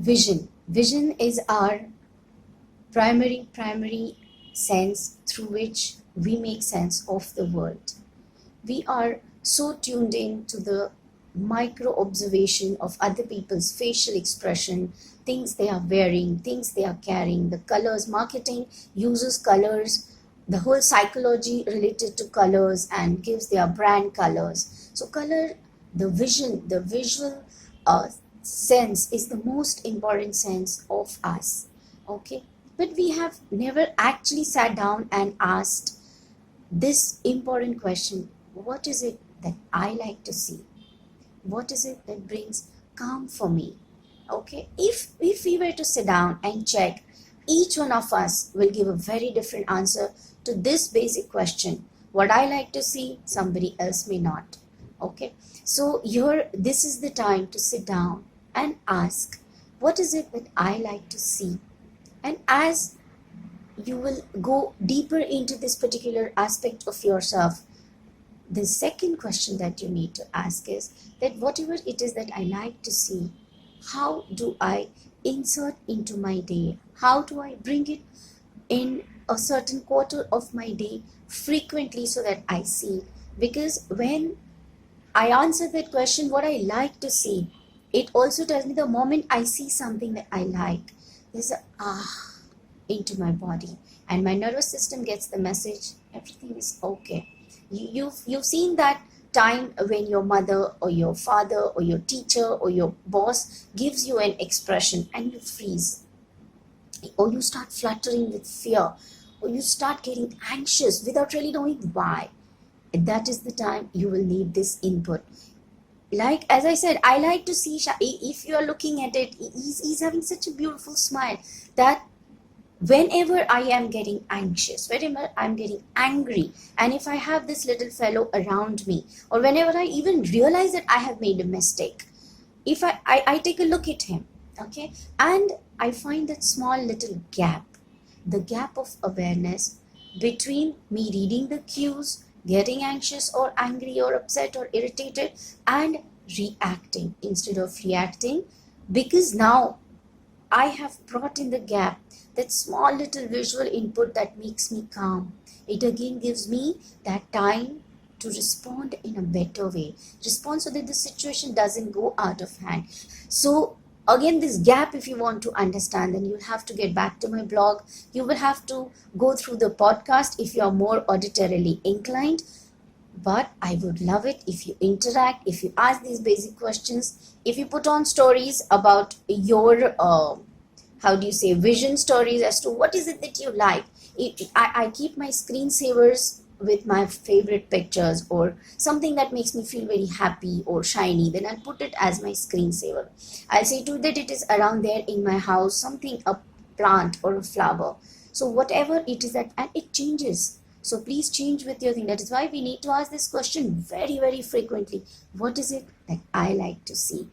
Vision is our primary sense through which we make sense of the world. We are so tuned in to the micro observation of other people's facial expression, things they are wearing, things they are carrying, the colors. Marketing uses colors, the whole psychology related to colors, and gives their brand colors. So color, the vision, the visual sense is the most important sense of us. Okay, but we have never actually sat down and asked this important question: what is it that I like to see? What is it that brings calm for me? Okay, if we were to sit down and check, each one of us will give a very different answer to this basic question. What I like to see, somebody else may not. Okay, so this is the time to sit down and ask, what is it that I like to see? And as you will go deeper into this particular aspect of yourself, the second question that you need to ask is that whatever it is that I like to see, how do I insert into my day? How do I bring it in a certain quarter of my day frequently so that I see it? Because when I answer that question, what I like to see, it also tells me the moment I see something that I like, there's a into my body, and my nervous system gets the message, everything is okay. You've seen that time when your mother or your father or your teacher or your boss gives you an expression and you freeze, or you start fluttering with fear, or you start getting anxious without really knowing why. That is the time you will need this input. Like, as I said, I like to see, if you are looking at it, he's having such a beautiful smile that whenever I am getting anxious, whenever I'm getting angry, and if I have this little fellow around me, or whenever I even realize that I have made a mistake, if I take a look at him, okay, and I find that small little gap, the gap of awareness between me reading the cues, getting anxious or angry or upset or irritated, and reacting instead of reacting, because now I have brought in the gap, that small little visual input that makes me calm. It again gives me that time to respond in a better way. Respond so that the situation doesn't go out of hand. So again, this gap, if you want to understand, then you'll have to get back to my blog. You will have to go through the podcast if you are more auditorily inclined. But I would love it if you interact, if you ask these basic questions, if you put on stories about your vision stories as to what is it that you like. I keep my screensavers with my favorite pictures or something that makes me feel very happy or shiny. Then I'll put it as my screensaver. I'll say to that it is around there in my house, something, a plant or a flower. So whatever it is that, and it changes. So please change with your thing. That is why we need to ask this question very, very frequently. What is it that I like to see?